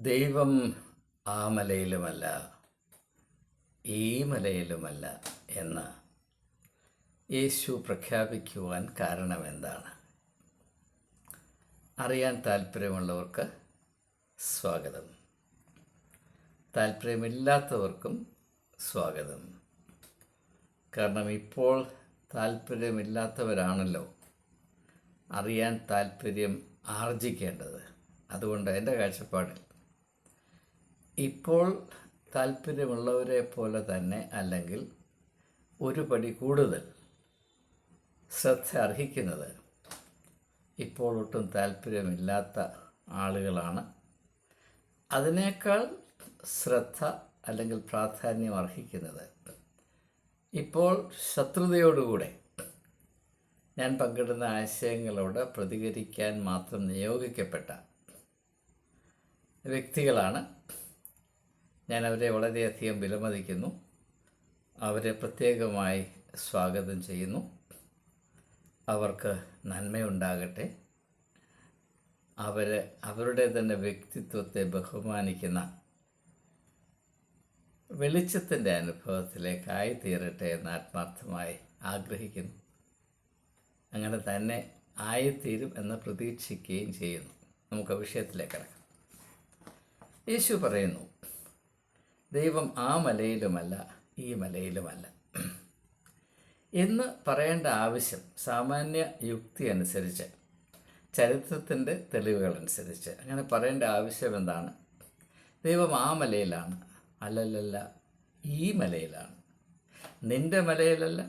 ദൈവം ആ മലയിലുമല്ല ഈ മലയിലുമല്ല എന്ന് യേശു പ്രഖ്യാപിക്കുവാൻ കാരണമെന്താണ്? അറിയാൻ താല്പര്യമുള്ളവർക്ക് സ്വാഗതം. താല്പര്യമില്ലാത്തവർക്കും സ്വാഗതം. കാരണം ഇപ്പോൾ താല്പര്യമില്ലാത്തവരാണല്ലോ അറിയാൻ താല്പര്യം ആർജിക്കേണ്ടത്. അതുകൊണ്ട് എൻ്റെ കാഴ്ചപ്പാടിൽ ഇപ്പോൾ താല്പര്യമുള്ളവരെ പോലെ തന്നെ, അല്ലെങ്കിൽ ഒരു പടി കൂടുതൽ ശ്രദ്ധ അർഹിക്കുന്നത് ഇപ്പോൾ ഒട്ടും താല്പര്യമില്ലാത്ത ആളുകളാണ്. അതിനേക്കാൾ ശ്രദ്ധ അല്ലെങ്കിൽ പ്രാധാന്യം അർഹിക്കുന്നത് ഇപ്പോൾ ശത്രുതയോടുകൂടെ ഞാൻ പങ്കിടുന്ന ആശയങ്ങളോട് പ്രതികരിക്കാൻ മാത്രം നിയോഗിക്കപ്പെട്ട വ്യക്തികളാണ്. ഞാൻ അവരെ വളരെയധികം വിലമതിക്കുന്നു. അവരെ പ്രത്യേകമായി സ്വാഗതം ചെയ്യുന്നു. അവർക്ക് നന്മയുണ്ടാകട്ടെ. അവരുടെ തന്നെ വ്യക്തിത്വത്തെ ബഹുമാനിക്കുന്ന വെളിച്ചത്തിൻ്റെ അനുഭവത്തിലേക്കായി തീരട്ടെ എന്ന് ആത്മാർത്ഥമായി ആഗ്രഹിക്കുന്നു. അങ്ങനെ തന്നെ ആയിത്തീരും എന്ന് പ്രതീക്ഷിക്കുകയും ചെയ്യുന്നു. നമുക്ക് വിഷയത്തിലേക്ക് കിടക്കാം. യേശു പറയുന്നു, ദൈവം ആ മലയിലുമല്ല ഈ മലയിലുമല്ല എന്ന് പറയേണ്ട ആവശ്യം സാമാന്യ യുക്തി അനുസരിച്ച്, ചരിത്രത്തിൻ്റെ തെളിവുകളനുസരിച്ച് അങ്ങനെ പറയേണ്ട ആവശ്യം എന്താണ്? ദൈവം ആ മലയിലാണ്, അല്ലല്ല ഈ മലയിലാണ്, നിൻ്റെ മലയിലല്ല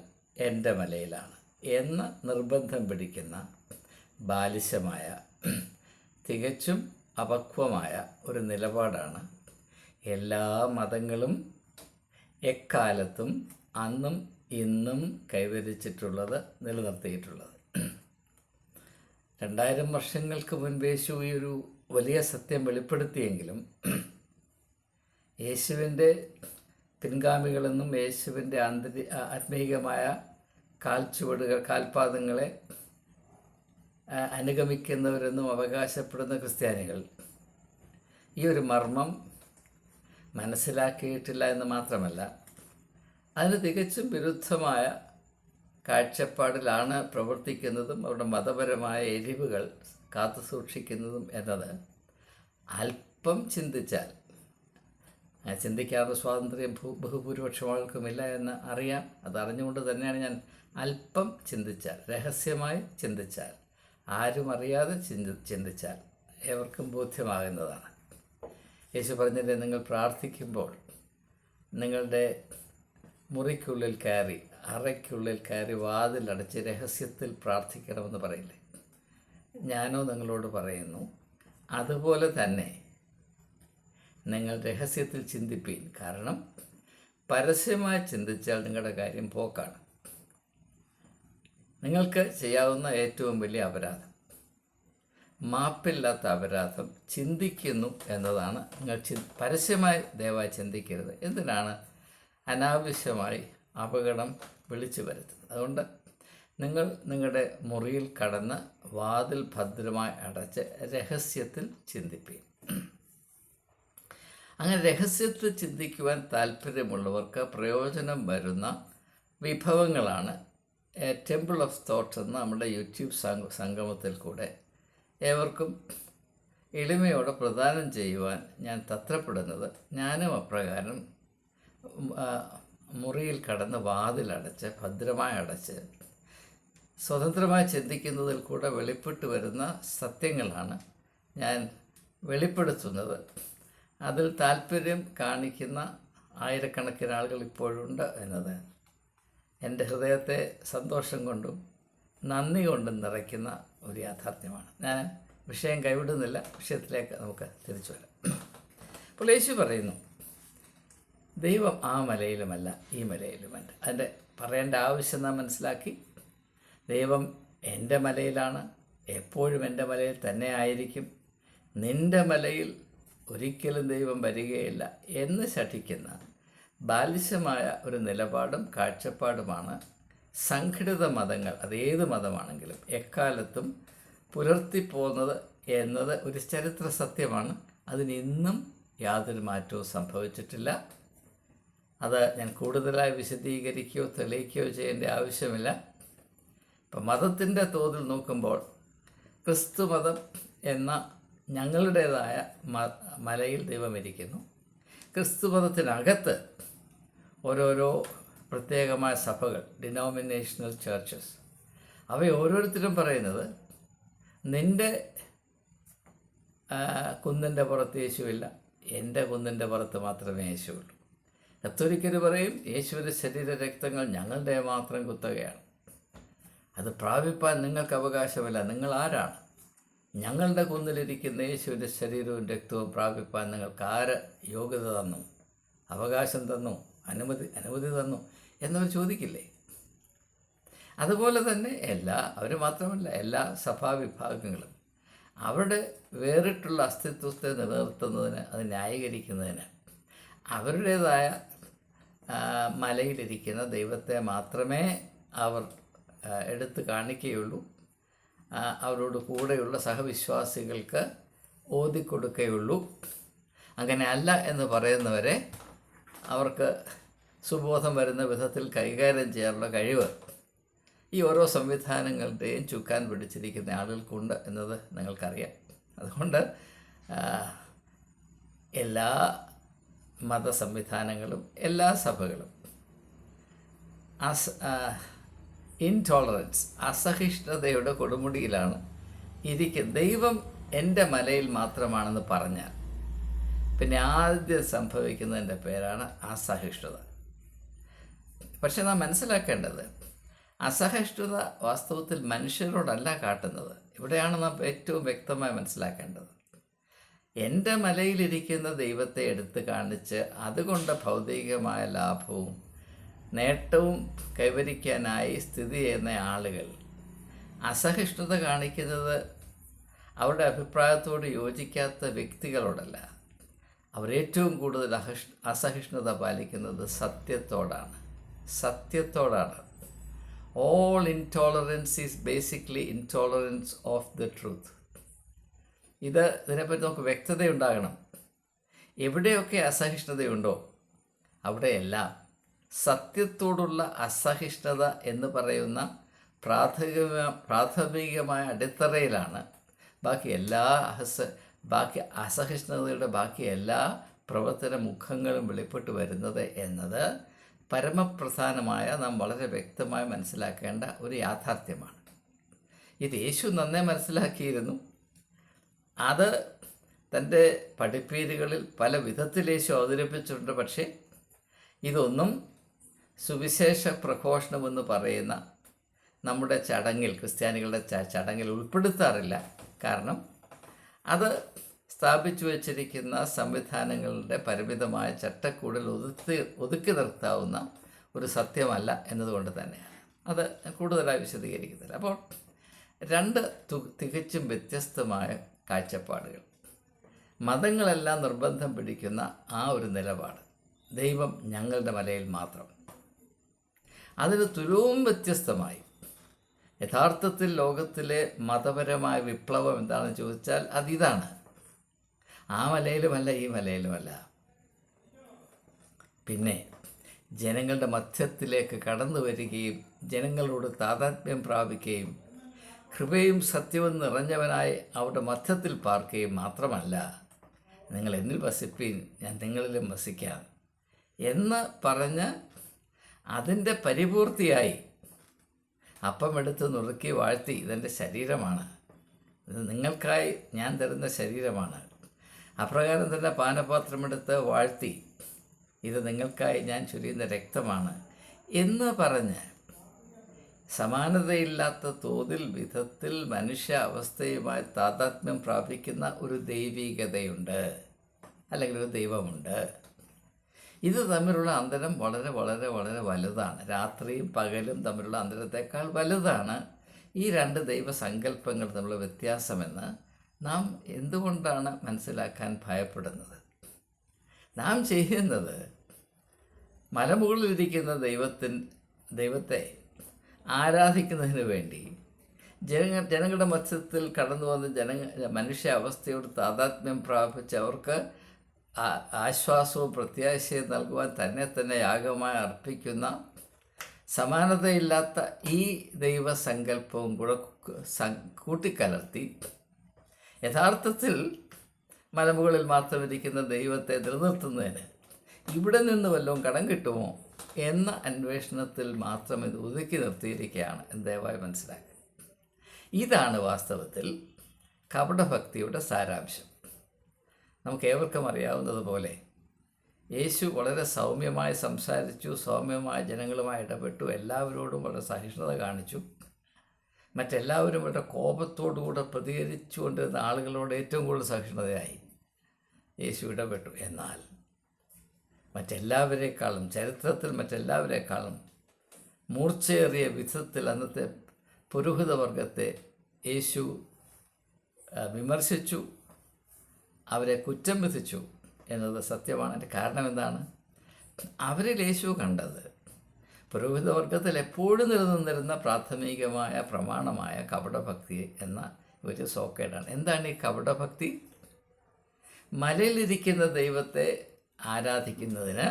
എൻ്റെ മലയിലാണ് എന്ന് നിർബന്ധം പിടിക്കുന്ന ബാലിശമായ, തികച്ചും അപക്വമായ ഒരു നിലപാടാണ് എല്ലാ മതങ്ങളും എക്കാലത്തും അന്നും ഇന്നും കൈവരിച്ചിട്ടുള്ളത്, നിലനിർത്തിയിട്ടുള്ളത്. 2000 വർഷങ്ങൾക്ക് മുൻപ് യേശു ഈ ഒരു വലിയ സത്യം വെളിപ്പെടുത്തിയെങ്കിലും യേശുവിൻ്റെ പിൻഗാമികളെന്നും യേശുവിൻ്റെ ആത്മീകമായ കാൽപാദങ്ങളെ അനുഗമിക്കുന്നവരെന്നും അവകാശപ്പെടുന്ന ക്രിസ്ത്യാനികൾ ഈ ഒരു മർമ്മം മനസ്സിലാക്കിയിട്ടില്ല എന്ന് മാത്രമല്ല, അതിന് തികച്ചും വിരുദ്ധമായ കാഴ്ചപ്പാടിലാണ് പ്രവർത്തിക്കുന്നതും അവരുടെ മതപരമായ എരിവുകൾ കാത്തു സൂക്ഷിക്കുന്നതും എന്നത് അല്പം ചിന്തിച്ചാൽ, ചിന്തിക്കാനുള്ള സ്വാതന്ത്ര്യം ബഹുഭൂരിപക്ഷം ആൾക്കുമില്ല എന്ന് അറിയാം. അതറിഞ്ഞുകൊണ്ട് തന്നെയാണ് ഞാൻ അല്പം ചിന്തിച്ചാൽ, രഹസ്യമായി ചിന്തിച്ചാൽ, ആരും അറിയാതെ ചിന്തിച്ചാൽ ഏവർക്കും ബോധ്യമാകുന്നതാണ്. യേശു പറഞ്ഞില്ലേ, നിങ്ങൾ പ്രാർത്ഥിക്കുമ്പോൾ നിങ്ങളുടെ മുറിക്കുള്ളിൽ കയറി, അറയ്ക്കുള്ളിൽ കയറി വാതിലടച്ച് രഹസ്യത്തിൽ പ്രാർത്ഥിക്കണമെന്ന് പറയില്ലേ? ഞാനോ നിങ്ങളോട് പറയുന്നു, അതുപോലെ തന്നെ നിങ്ങൾ രഹസ്യത്തിൽ ചിന്തിപ്പീൻ. കാരണം പരസ്യമായി ചിന്തിച്ചാൽ നിങ്ങളുടെ കാര്യം പോക്കാണ്. നിങ്ങൾക്ക് ചെയ്യാവുന്ന ഏറ്റവും വലിയ അപരാധം, മാപ്പില്ലാത്ത അപരാധം, ചിന്തിക്കുന്നു എന്നതാണ്. നിങ്ങൾ പരസ്യമായി ദയവായി ചിന്തിക്കരുത്. എന്തിനാണ് അനാവശ്യമായി അപകടം വിളിച്ചു വരുത്തുന്നത്? അതുകൊണ്ട് നിങ്ങൾ നിങ്ങളുടെ മുറിയിൽ കടന്ന് വാതിൽ ഭദ്രമായി അടച്ച് രഹസ്യത്തിൽ ചിന്തിപ്പീൻ. അങ്ങനെ രഹസ്യത്തിൽ ചിന്തിക്കുവാൻ താല്പര്യമുള്ളവർക്ക് പ്രയോജനം വരുന്ന വിഭവങ്ങളാണ് ടെമ്പിൾ ഓഫ് തോട്ട് എന്ന നമ്മുടെ യൂട്യൂബ് സംഗമത്തിൽ കൂടെ ഏവർക്കും എളിമയോടെ പ്രദാനം ചെയ്യുവാൻ ഞാൻ തത്രപ്പെടുന്നത്. ഞാനും അപ്രകാരം മുറിയിൽ കടന്ന് വാതിലടച്ച് ഭദ്രമായി അടച്ച് സ്വതന്ത്രമായി ചിന്തിക്കുന്നതിൽ കൂടെ വെളിപ്പെട്ട് വരുന്ന സത്യങ്ങളാണ് ഞാൻ വെളിപ്പെടുത്തുന്നത്. അതിൽ താല്പര്യം കാണിക്കുന്ന ആയിരക്കണക്കിന് ആളുകൾ ഇപ്പോഴുണ്ട് എന്നത് എൻ്റെ ഹൃദയത്തെ സന്തോഷം കൊണ്ടും നന്ദി കൊണ്ടും നിറയ്ക്കുന്ന ഒരു യാഥാർത്ഥ്യമാണ്. ഞാൻ വിഷയം കൈവിടുന്നില്ല, വിഷയത്തിലേക്ക് നമുക്ക് തിരിച്ചു വരാം. അപ്പോൾ യേശു പറയുന്നു, ദൈവം ആ മലയിലുമല്ല ഈ മലയിലുമല്ല. അതിൻ്റെ പറയേണ്ട ആവശ്യം നാം മനസ്സിലാക്കി. ദൈവം എൻ്റെ മലയിലാണ്, എപ്പോഴും എൻ്റെ മലയിൽ തന്നെ ആയിരിക്കും, നിൻ്റെ മലയിൽ ഒരിക്കലും ദൈവം വരികയില്ല എന്ന് ശഠിക്കുന്ന ബാലിശമായ ഒരു നിലപാടും കാഴ്ചപ്പാടുമാണ് സംഘടിത മതങ്ങൾ, അതേത് മതമാണെങ്കിലും എക്കാലത്തും പുലർത്തിപ്പോകുന്നത് എന്നത് ഒരു ചരിത്ര സത്യമാണ്. അതിനിന്നും യാതൊരു മാറ്റവും സംഭവിച്ചിട്ടില്ല. അത് ഞാൻ കൂടുതലായി വിശദീകരിക്കുകയോ തെളിയിക്കുകയോ ചെയ്യേണ്ട ആവശ്യമില്ല. ഇപ്പം മതത്തിൻ്റെ തോതിൽ നോക്കുമ്പോൾ ക്രിസ്തു മതം എന്ന ഞങ്ങളുടേതായ മലയിൽ ദൈവമിരിക്കുന്നു. ക്രിസ്തു മതത്തിനകത്ത് ഓരോരോ പ്രത്യേകമായ സഭകൾ, ഡിനോമിനേഷണൽ ചർച്ചസ്, അവ ഓരോരുത്തരും പറയുന്നത് നിൻ്റെ കുന്നിൻ്റെ പുറത്ത് യേശുവില്ല, എൻ്റെ കുന്നിൻ്റെ പുറത്ത് മാത്രമേ യേശുവുള്ളൂ. കത്തോലിക്കർ പറയും യേശുവിൻ്റെ ശരീര രക്തങ്ങൾ ഞങ്ങളുടെ മാത്രം കുത്തകയാണ്, അത് പ്രാപിപ്പാൻ നിങ്ങൾക്ക് അവകാശമില്ല. നിങ്ങൾ ആരാണ്? ഞങ്ങളുടെ കുന്നിലിരിക്കുന്ന യേശുവിൻ്റെ ശരീരവും രക്തവും പ്രാപിപ്പാൻ നിങ്ങൾക്ക് ആര് യോഗ്യത തന്നു, അവകാശം തന്നു, അനുമതി തന്നു എന്നവർ ചോദിക്കില്ലേ? അതുപോലെ തന്നെ അവർ മാത്രമല്ല, എല്ലാ സഭാവിഭാഗങ്ങളും അവരുടെ വേറിട്ടുള്ള അസ്തിത്വത്തെ നിലനിർത്തുന്നതിന്, അത് ന്യായീകരിക്കുന്നതിന് അവരുടേതായ മലയിലിരിക്കുന്ന ദൈവത്തെ മാത്രമേ അവർ എടുത്ത് കാണിക്കുകയുള്ളൂ. അവരോട് കൂടെയുള്ള സഹവിശ്വാസികൾക്ക് ഓതിക്കൊടുക്കുകയുള്ളൂ. അങ്ങനെ അല്ല എന്ന് പറയുന്നവരെ അവർക്ക് സുബോധം വരുന്ന വിധത്തിൽ കൈകാര്യം ചെയ്യാനുള്ള കഴിവ് ഈ ഓരോ സംവിധാനങ്ങളുടെയും ചുക്കാൻ പിടിച്ചിരിക്കുന്ന ആളുകൾക്കുണ്ട് എന്നത് നിങ്ങൾക്കറിയാം. അതുകൊണ്ട് എല്ലാ മതസംവിധാനങ്ങളും എല്ലാ സഭകളും ഇൻടോളറൻസ്, അസഹിഷ്ണുതയുടെ കൊടുമുടിയിലാണ് ഇരിക്കുന്നത്. ദൈവം എൻ്റെ മലയിൽ മാത്രമാണെന്ന് പറഞ്ഞാൽ പിന്നെ ആദ്യം സംഭവിക്കുന്നതിൻ്റെ പേരാണ് അസഹിഷ്ണുത. പക്ഷെ നാം മനസ്സിലാക്കേണ്ടത്, അസഹിഷ്ണുത വാസ്തവത്തിൽ മനുഷ്യരോടല്ല കാട്ടുന്നത്. ഇവിടെയാണ് നാം ഏറ്റവും വ്യക്തമായി മനസ്സിലാക്കേണ്ടത്. എൻ്റെ മലയിലിരിക്കുന്ന ദൈവത്തെ എടുത്ത് കാണിച്ച് അതുകൊണ്ട് ഭൗതികമായ ലാഭവും നേട്ടവും കൈവരിക്കാനായി സ്ഥിതി ചെയ്യുന്ന ആളുകൾ അസഹിഷ്ണുത കാണിക്കുന്നത് അവരുടെ അഭിപ്രായത്തോട് യോജിക്കാത്ത വ്യക്തികളോടല്ല. അവരേറ്റവും കൂടുതൽ അസഹിഷ്ണുത പാലിക്കുന്നത് സത്യത്തോടാണ്. All intolerance is basically intolerance of the truth. ഇതിനെപ്പറ്റി നമുക്ക് വ്യക്തതയുണ്ടാകണം. എവിടെയൊക്കെ അസഹിഷ്ണുതയുണ്ടോ അവിടെയെല്ലാം സത്യത്തോടുള്ള അസഹിഷ്ണുത എന്ന് പറയുന്ന പ്രാഥമികമായ അടിത്തറയിലാണ് ബാക്കി അസഹിഷ്ണുതയുടെ ബാക്കി എല്ലാ പ്രവർത്തന മുഖങ്ങളും വെളിപ്പെട്ട് വരുന്നത് എന്നത് പരമപ്രധാനമായ നാം വളരെ വ്യക്തമായി മനസ്സിലാക്കേണ്ട ഒരു യാഥാർത്ഥ്യമാണ്. ഇത് യേശു നന്നേ മനസ്സിലാക്കിയിരുന്നു. അത് തൻ്റെ പഠിപ്പീരുകളിൽ പല വിധത്തിൽ യേശു അവതരിപ്പിച്ചിട്ടുണ്ട്. പക്ഷേ ഇതൊന്നും സുവിശേഷ പ്രഘോഷണമെന്ന് പറയുന്ന നമ്മുടെ ചടങ്ങിൽ, ക്രിസ്ത്യാനികളുടെ ചടങ്ങിൽ ഉൾപ്പെടുത്താറില്ല. കാരണം അത് സ്ഥാപിച്ചു വച്ചിരിക്കുന്ന സംവിധാനങ്ങളുടെ പരിമിതമായ ചട്ടക്കൂടിൽ ഒതുക്കി നിർത്താവുന്ന ഒരു സത്യമല്ല എന്നതുകൊണ്ട് തന്നെയാണ്. അത് കൂടുതലായി വിശദീകരിക്കുന്നില്ല. അപ്പോൾ രണ്ട് തികച്ചും വ്യത്യസ്തമായ കാഴ്ചപ്പാടുകൾ. മതങ്ങളെല്ലാം നിർബന്ധം പിടിക്കുന്ന ആ ഒരു നിലപാട്, ദൈവം ഞങ്ങളുടെ മലയിൽ മാത്രം. അതിന് തുലവും വ്യത്യസ്തമായി യഥാർത്ഥത്തിൽ ലോകത്തിലെ മതപരമായ വിപ്ലവം എന്താണെന്ന് ചോദിച്ചാൽ അതിതാണ്. ആ മലയിലുമല്ല ഈ മലയിലുമല്ല, പിന്നെ ജനങ്ങളുടെ മധ്യത്തിലേക്ക് കടന്നു വരികയും ജനങ്ങളോട് താതാത്മ്യം പ്രാപിക്കുകയും കൃപയും സത്യവും നിറഞ്ഞവനായി അവരുടെ മധ്യത്തിൽ പാർക്കുകയും മാത്രമല്ല, നിങ്ങൾ എന്നിൽ വസിപ്പീൻ, ഞാൻ നിങ്ങളിലും വസിക്കാം എന്ന് പറഞ്ഞ് അതിൻ്റെ പരിപൂർത്തിയായി അപ്പമെടുത്ത് നുറുക്കി വാഴ്ത്തി, ഇതെൻ്റെ ശരീരമാണ്, ഇത് നിങ്ങൾക്കായി ഞാൻ തരുന്ന ശരീരമാണ്, അപ്രകാരം തന്നെ പാനപാത്രമെടുത്ത് വാഴ്ത്തി, ഇത് നിങ്ങൾക്കായി ഞാൻ ചൊരിയുന്ന രക്തമാണ് എന്ന് പറഞ്ഞ് സമാനതയില്ലാത്ത വിധത്തിൽ മനുഷ്യ അവസ്ഥയുമായി താതാത്മ്യം പ്രാപിക്കുന്ന ഒരു ദൈവികതയുണ്ട്, അല്ലെങ്കിൽ ഒരു ദൈവമുണ്ട്. ഇത് തമ്മിലുള്ള അന്തരം വളരെ വളരെ വളരെ വലുതാണ്. രാത്രിയും പകലും തമ്മിലുള്ള അന്തരത്തേക്കാൾ വലുതാണ് ഈ രണ്ട് ദൈവസങ്കല്പങ്ങൾ തമ്മിലുള്ള വ്യത്യാസമെന്ന് നാം എന്തുകൊണ്ടാണ് മനസ്സിലാക്കാൻ ഭയപ്പെടുന്നത്? നാം ചെയ്യുന്നത് മലമുകളിലിരിക്കുന്ന ദൈവത്തെ ആരാധിക്കുന്നതിന് വേണ്ടി ജനങ്ങളുടെ മധ്യത്തിൽ കടന്നു വന്ന് മനുഷ്യ അവസ്ഥയോട് താതാത്മ്യം പ്രാപിച്ച് അവർക്ക് ആശ്വാസവും പ്രത്യാശയും നൽകുവാൻ തന്നെ യാഗമായി അർപ്പിക്കുന്ന സമാനതയില്ലാത്ത ഈ ദൈവസങ്കല്പവും കൂടെ കൂട്ടിക്കലർത്തി യഥാർത്ഥത്തിൽ മലമുകളിൽ മാത്രം ഇരിക്കുന്ന ദൈവത്തെ നിലനിർത്തുന്നതിന് ഇവിടെ നിന്ന് വല്ലതും കടം കിട്ടുമോ എന്ന അന്വേഷണത്തിൽ മാത്രം ഇത് ഒതുക്കി നിർത്തിയിരിക്കുകയാണ് എന്ന് ദയവായി മനസ്സിലാക്കുക. ഇതാണ് വാസ്തവത്തിൽ കപടഭക്തിയുടെ സാരാംശം. നമുക്ക് ഏവർക്കും അറിയാവുന്നതുപോലെ യേശു വളരെ സൗമ്യമായി സംസാരിച്ചു, സൗമ്യമായ ജനങ്ങളുമായി ഇടപെട്ടു, എല്ലാവരോടും വളരെ സഹിഷ്ണുത കാണിച്ചു. മറ്റെല്ലാവരും വളരെ കോപത്തോടുകൂടെ പ്രതികരിച്ചു കൊണ്ടിരുന്ന ആളുകളോട് ഏറ്റവും കൂടുതൽ സഹിഷ്ണുതയായി യേശു ഇടപെട്ടു. എന്നാൽ മറ്റെല്ലാവരേക്കാളും ചരിത്രത്തിൽ മറ്റെല്ലാവരേക്കാളും മൂർച്ചയേറിയ വിധത്തിൽ അന്നത്തെ പുരോഹിതവർഗത്തെ യേശു വിമർശിച്ചു, അവരെ കുറ്റം വിധിച്ചു എന്നത് സത്യമാണ്. അതിൻ്റെ കാരണം എന്താണ്? അവരിൽ യേശു കണ്ടത് പുരോഹിതവർഗത്തിൽ എപ്പോഴും നിലനിന്നിരുന്ന പ്രാഥമികമായ പ്രമാണമായ കപടഭക്തി എന്ന ഒരു സോക്കേടാണ്. എന്താണ് ഈ കപടഭക്തി? മലയിലിരിക്കുന്ന ദൈവത്തെ ആരാധിക്കുന്നതിന്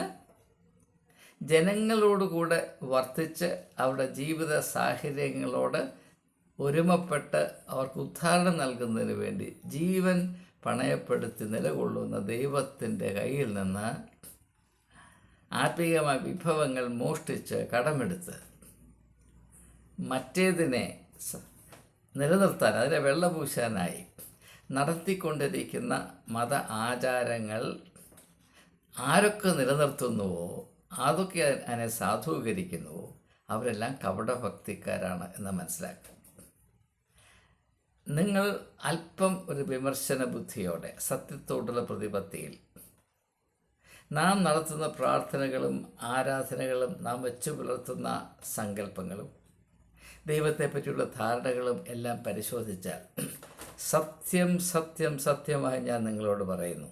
ജനങ്ങളോടുകൂടെ വർത്തിച്ച് അവരുടെ ജീവിത സാഹചര്യങ്ങളോട് ഒരുമപ്പെട്ട് അവർക്ക് ഉദ്ധാരണം നൽകുന്നതിന് വേണ്ടി ജീവൻ പണയപ്പെടുത്തി നിലകൊള്ളുന്ന ദൈവത്തിൻ്റെ കയ്യിൽ നിന്ന് ആത്മീയമായ വിഭവങ്ങൾ മോഷ്ടിച്ച് കടമെടുത്ത് മറ്റേതിനെ നിലനിർത്താൻ, അതിനെ വെള്ളപൂശാനായി നടത്തിക്കൊണ്ടിരിക്കുന്ന മത ആചാരങ്ങൾ ആരൊക്കെ നിലനിർത്തുന്നുവോ, അതൊക്കെ അതിനെ സാധൂകരിക്കുന്നുവോ, അവരെല്ലാം കപടഭക്തിക്കാരാണ് എന്ന് മനസ്സിലാക്കുക. നിങ്ങൾ അല്പം ഒരു വിമർശന ബുദ്ധിയോടെ സത്യത്തോടുള്ള പ്രതിപത്തിയിൽ നാം നടത്തുന്ന പ്രാർത്ഥനകളും ആരാധനകളും നാം വെച്ചു പുലർത്തുന്ന സങ്കല്പങ്ങളും ദൈവത്തെപ്പറ്റിയുള്ള ധാരണകളും എല്ലാം പരിശോധിച്ചാൽ സത്യം സത്യം സത്യമായി ഞാൻ നിങ്ങളോട് പറയുന്നു,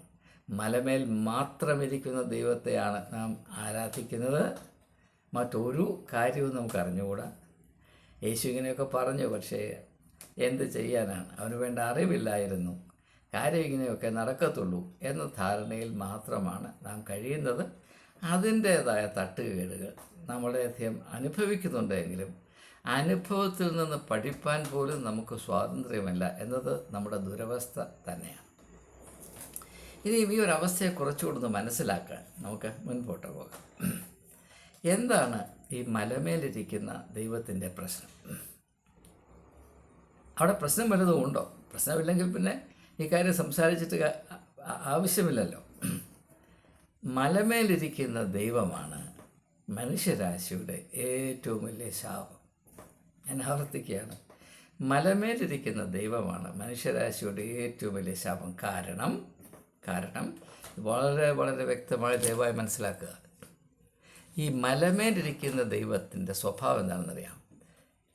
മലമേൽ മാത്രമിരിക്കുന്ന ദൈവത്തെയാണ് നാം ആരാധിക്കുന്നത്. മറ്റൊരു കാര്യവും നമുക്ക് അറിഞ്ഞുകൂടാ. യേശു ഇങ്ങനെയൊക്കെ പറഞ്ഞു, പക്ഷേ എന്ത് ചെയ്യാനാണ്, അവന് വേണ്ട അറിവില്ലായിരുന്നു. കാര്യം ഇങ്ങനെയൊക്കെ നടക്കത്തുള്ളൂ എന്ന ധാരണയിൽ മാത്രമാണ് നാം കഴിയുന്നത്. അതിൻ്റേതായ തട്ടുകേടുകൾ നമ്മളെയധികം അനുഭവിക്കുന്നുണ്ടെങ്കിലും അനുഭവത്തിൽ നിന്ന് പഠിപ്പാൻ പോലും നമുക്ക് സ്വാതന്ത്ര്യമല്ല എന്നത് നമ്മുടെ ദുരവസ്ഥ തന്നെയാണ്. ഇനിയും ഈ ഒരു അവസ്ഥയെ കുറച്ചുകൂടെ മനസ്സിലാക്കാൻ നമുക്ക് മുൻപോട്ട് പോകാം. എന്താണ് ഈ മലമേലിരിക്കുന്ന ദൈവത്തിൻ്റെ പ്രശ്നം? അവിടെ പ്രശ്നം വല്ലതും ഉണ്ടോ? പ്രശ്നമില്ലെങ്കിൽ പിന്നെ ഈ കാര്യം സംസാരിച്ചിട്ട് ആവശ്യമില്ലല്ലോ. മലമേലിരിക്കുന്ന ദൈവമാണ് മനുഷ്യരാശിയുടെ ഏറ്റവും വലിയ ശാപം. ഞാൻ ആവർത്തിക്കുകയാണ്, മലമേലിരിക്കുന്ന ദൈവമാണ് മനുഷ്യരാശിയുടെ ഏറ്റവും വലിയ ശാപം. കാരണം വളരെ വളരെ വ്യക്തമായി ദയവായി മനസ്സിലാക്കുക. ഈ മലമേലിരിക്കുന്ന ദൈവത്തിൻ്റെ സ്വഭാവം എന്താണെന്നറിയാം?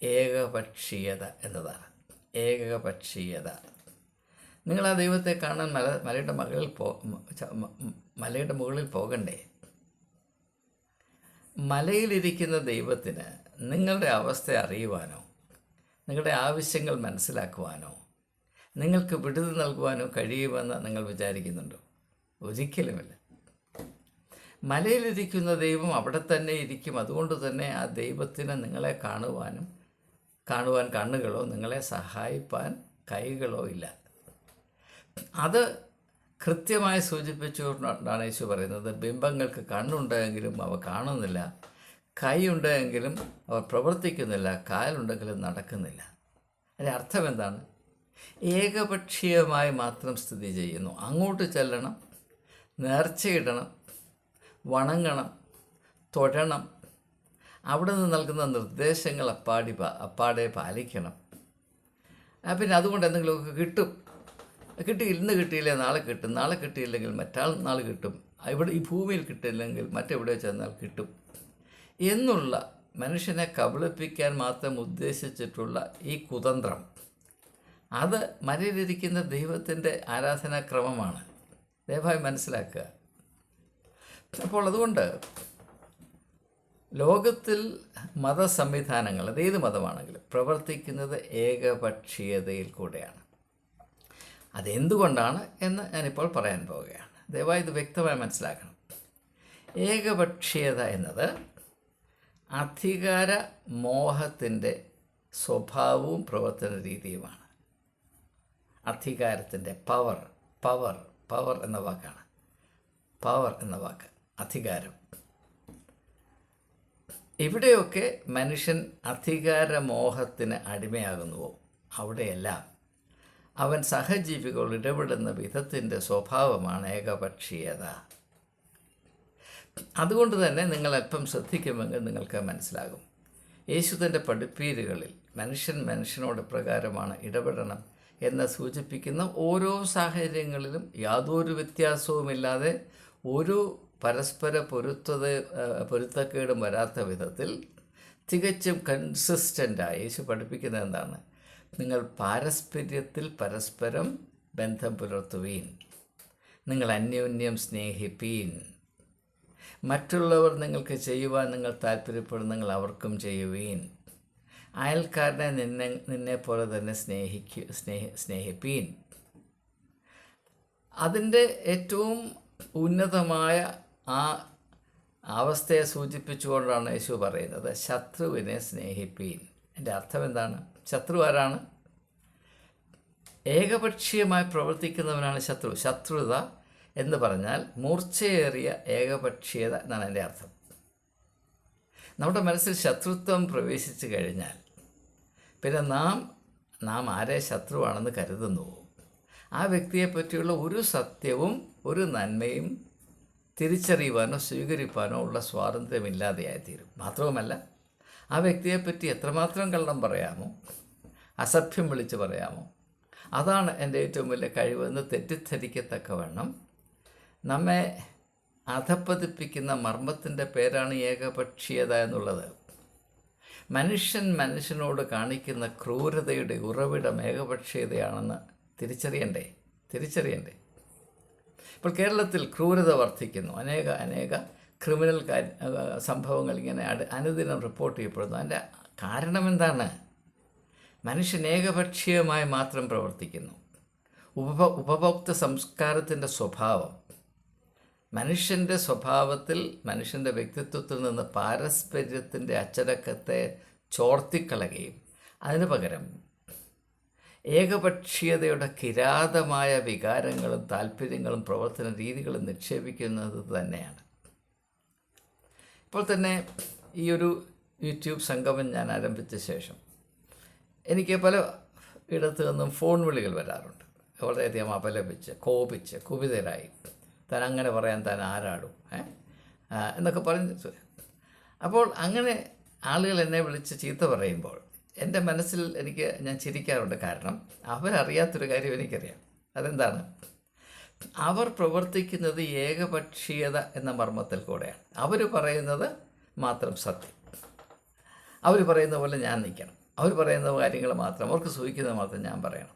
ഏകപക്ഷീയത എന്നതാണ്. ഏകപക്ഷീയത. നിങ്ങൾ ആ ദൈവത്തെ കാണാൻ മലയുടെ മുകളിൽ പോകണ്ടേ? മലയിലിരിക്കുന്ന ദൈവത്തിന് നിങ്ങളുടെ അവസ്ഥ അറിയുവാനോ, നിങ്ങളുടെ ആവശ്യങ്ങൾ മനസ്സിലാക്കുവാനോ, നിങ്ങൾക്ക് വിടുതൽ നൽകുവാനോ കഴിയുമെന്ന് നിങ്ങൾ വിചാരിക്കുന്നുണ്ടോ? ഒരിക്കലുമില്ല. മലയിലിരിക്കുന്ന ദൈവം അവിടെ തന്നെ ഇരിക്കും. അതുകൊണ്ട് തന്നെ ആ ദൈവത്തിന് നിങ്ങളെ കാണുവാൻ കണ്ണുകളോ നിങ്ങളെ സഹായിപ്പാൻ കൈകളോ ഇല്ല. അത് കൃത്യമായി സൂചിപ്പിച്ചുകൊണ്ടാണ് യേശു പറയുന്നത്, ബിംബങ്ങൾക്ക് കണ്ണുണ്ടെങ്കിലും അവ കാണുന്നില്ല, കൈയുണ്ടെങ്കിലും അവർ പ്രവർത്തിക്കുന്നില്ല, കാലുണ്ടെങ്കിലും നടക്കുന്നില്ല. അതിൻ്റെ അർത്ഥം എന്താണ്? ഏകപക്ഷീയമായി മാത്രം സ്ഥിതി ചെയ്യുന്നു. അങ്ങോട്ട് ചെല്ലണം, നേർച്ചയിടണം, വണങ്ങണം, തൊഴണം, അവിടെ നിന്ന് നൽകുന്ന നിർദ്ദേശങ്ങൾ അപ്പാടെ പാലിക്കണം. പിന്നെ അതുകൊണ്ട് എന്തെങ്കിലുമൊക്കെ കിട്ടും. ഇന്ന് കിട്ടിയില്ലേ നാളെ കിട്ടും, നാളെ കിട്ടിയില്ലെങ്കിൽ നാൾ കിട്ടും, ഇവിടെ ഈ ഭൂമിയിൽ കിട്ടില്ലെങ്കിൽ മറ്റെവിടെ ചെന്നാൽ കിട്ടും എന്നുള്ള മനുഷ്യനെ കബളിപ്പിക്കാൻ മാത്രം ഉദ്ദേശിച്ചിട്ടുള്ള ഈ കുതന്ത്രം, അത് മലയിലിരിക്കുന്ന ദൈവത്തിൻ്റെ ആരാധനാക്രമമാണ്. ദയവായി മനസ്സിലാക്കുക. അപ്പോൾ അതുകൊണ്ട് ലോകത്തിൽ മതസംവിധാനങ്ങൾ, അതേത് മതമാണെങ്കിലും, പ്രവർത്തിക്കുന്നത് ഏകപക്ഷീയതയിൽ കൂടെയാണ്. അതെന്തുകൊണ്ടാണ് എന്ന് ഞാനിപ്പോൾ പറയാൻ പോവുകയാണ്. ദയവായി ഇത് വ്യക്തമായി മനസ്സിലാക്കണം. ഏകപക്ഷീയത എന്നത് അധികാര മോഹത്തിൻ്റെ സ്വഭാവവും പ്രവർത്തന രീതിയുമാണ്. അധികാരത്തിൻ്റെ പവർ എന്ന വാക്കാണ്. പവർ എന്ന വാക്ക്, അധികാരം. എവിടെയൊക്കെ മനുഷ്യൻ അധികാരമോഹത്തിന് അടിമയാകുന്നുവോ അവിടെയെല്ലാം അവൻ സഹജീവികൾ ഇടപെടുന്ന വിധത്തിൻ്റെ സ്വഭാവമാണ് ഏകപക്ഷീയത. അതുകൊണ്ട് തന്നെ നിങ്ങൾ അല്പം ശ്രദ്ധിക്കുമെങ്കിൽ നിങ്ങൾക്ക് മനസ്സിലാകും. യേശു തൻ്റെ പഠിപ്പീരുകളിൽ മനുഷ്യൻ മനുഷ്യനോട് പ്രകാരമാണ് ഇടപെടണം എന്ന് സൂചിപ്പിക്കുന്ന ഓരോ സാഹചര്യങ്ങളിലും യാതൊരു വ്യത്യാസവുമില്ലാതെ ഒരു പരസ്പര പൊരുത്തക്കേടും വരാത്ത വിധത്തിൽ തികച്ചും കൺസിസ്റ്റൻ്റായി യേശു പഠിപ്പിക്കുന്നത് എന്താണ്? നിങ്ങൾ പാരസ്പര്യത്തിൽ പരസ്പരം ബന്ധം പുലർത്തുവീൻ, നിങ്ങൾ അന്യോന്യം സ്നേഹിപ്പീൻ, മറ്റുള്ളവർ നിങ്ങൾക്ക് ചെയ്യുവാൻ നിങ്ങൾ താല്പര്യപ്പെടും, നിങ്ങൾ അവർക്കും ചെയ്യുവീൻ, അയൽക്കാരനെ നിന്നെപ്പോലെ തന്നെ സ്നേഹിപ്പീൻ. അതിൻ്റെ ഏറ്റവും ഉന്നതമായ ആ അവസ്ഥയെ സൂചിപ്പിച്ചുകൊണ്ടാണ് യേശു പറയുന്നത് ശത്രുവിനെ സ്നേഹിപ്പീൻ. എൻ്റെ അർത്ഥം എന്താണ്? ശത്രു ആരാണ്? ഏകപക്ഷീയമായി പ്രവർത്തിക്കുന്നവനാണ് ശത്രു. ശത്രുത എന്ന് പറഞ്ഞാൽ മൂർച്ചയേറിയ ഏകപക്ഷീയത എന്നാണ് എൻ്റെ അർത്ഥം. നമ്മുടെ മനസ്സിൽ ശത്രുത്വം പ്രവേശിച്ചു കഴിഞ്ഞാൽ പിന്നെ നാം ആരെ ശത്രുവാണെന്ന് കരുതുന്നുവോ ആ വ്യക്തിയെപ്പറ്റിയുള്ള ഒരു സത്യവും ഒരു നന്മയും തിരിച്ചറിയുവാനോ സ്വീകരിപ്പാനോ ഉള്ള സ്വാതന്ത്ര്യമില്ലാതെയായിത്തീരും. മാത്രവുമല്ല, ആ വ്യക്തിയെപ്പറ്റി എത്രമാത്രം കള്ളം പറയാമോ, അസഭ്യം വിളിച്ച് പറയാമോ, അതാണ് എൻ്റെ ഏറ്റവും വലിയ കഴിവെന്ന് തെറ്റിദ്ധരിക്കത്തക്കവണ്ണം നമ്മെ അധപ്പതിപ്പിക്കുന്ന മർമ്മത്തിൻ്റെ പേരാണ് ഏകപക്ഷീയത എന്നുള്ളത്. മനുഷ്യൻ മനുഷ്യനോട് കാണിക്കുന്ന ക്രൂരതയുടെ ഉറവിടം ഏകപക്ഷീയതയാണെന്ന് തിരിച്ചറിയണ്ടേ. ഇപ്പോൾ കേരളത്തിൽ ക്രൂരത വർദ്ധിക്കുന്നു. അനേക ക്രിമിനൽ സംഭവങ്ങൾ ഇങ്ങനെ അനുദിനം റിപ്പോർട്ട് ചെയ്യപ്പെടുന്നു. അതിൻ്റെ കാരണം എന്താണ്? മനുഷ്യൻ ഏകപക്ഷീയമായി മാത്രം പ്രവർത്തിക്കുന്നു. ഉപഭോക്തൃ സംസ്കാരത്തിൻ്റെ സ്വഭാവം മനുഷ്യൻ്റെ സ്വഭാവത്തിൽ, മനുഷ്യൻ്റെ വ്യക്തിത്വത്തിൽ നിന്ന് പാരസ്പര്യത്തിൻ്റെ അച്ചടക്കത്തെ ചോർത്തിക്കളയുകയും അതിനു പകരം ഏകപക്ഷീയതയുടെ കിരാതമായ വികാരങ്ങളും താല്പര്യങ്ങളും പ്രവർത്തന രീതികളും നിക്ഷേപിക്കുന്നത് തന്നെയാണ്. ഇപ്പോൾ തന്നെ ഈ ഒരു യൂട്യൂബ് സംഗമം ഞാൻ ആരംഭിച്ച ശേഷം എനിക്ക് പല ഇടത്തു നിന്നും ഫോൺ വിളികൾ വരാറുണ്ട്. വളരെയധികം അപലപിച്ച്, കോപിച്ച്, കുപിതരായി, താൻ അങ്ങനെ പറയാൻ താൻ ആരാടും എന്നൊക്കെ പറഞ്ഞ്. അപ്പോൾ അങ്ങനെ ആളുകൾ എന്നെ വിളിച്ച് ചീത്ത പറയുമ്പോൾ എൻ്റെ മനസ്സിൽ ഞാൻ ചിരിക്കാറുണ്ട്. കാരണം അവരറിയാത്തൊരു കാര്യം എനിക്കറിയാം. അതെന്താണ്? അവർ പ്രവർത്തിക്കുന്നത് ഏകപക്ഷീയത എന്ന മർമ്മത്തിൽ കൂടെയാണ്. അവർ പറയുന്നത് മാത്രം സത്യം, അവർ പറയുന്ന പോലെ ഞാൻ നിൽക്കണം, അവർ പറയുന്ന കാര്യങ്ങൾ മാത്രം, അവർക്ക് സൂഹിക്കുന്നത് മാത്രം ഞാൻ പറയണം.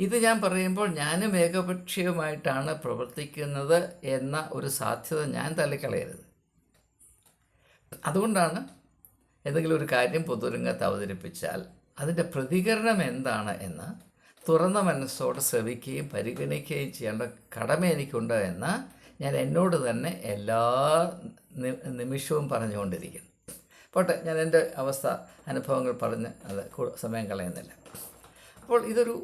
ഇത് ഞാൻ പറയുമ്പോൾ ഞാനും ഏകപക്ഷീയമായിട്ടാണ് പ്രവർത്തിക്കുന്നത് എന്ന ഒരു സാധ്യത ഞാൻ തള്ളിക്കളയരുത്. അതുകൊണ്ടാണ് എന്തെങ്കിലും ഒരു കാര്യം പൊതുരംഗത്ത് അവതരിപ്പിച്ചാൽ അതിൻ്റെ പ്രതികരണം എന്താണ് എന്ന് തുറന്ന മനസ്സോടെ ശ്രവിക്കുകയും പരിഗണിക്കുകയും ചെയ്യേണ്ട കടമ എനിക്കുണ്ട് എന്ന് ഞാൻ എന്നോട് തന്നെ എല്ലാ നിമിഷവും പറഞ്ഞുകൊണ്ടിരിക്കുന്നു. പോട്ടെ, ഞാൻ എൻ്റെ അനുഭവങ്ങൾ പറഞ്ഞ് അത് സമയം കളയുന്നില്ല. അപ്പോൾ ഇതൊരു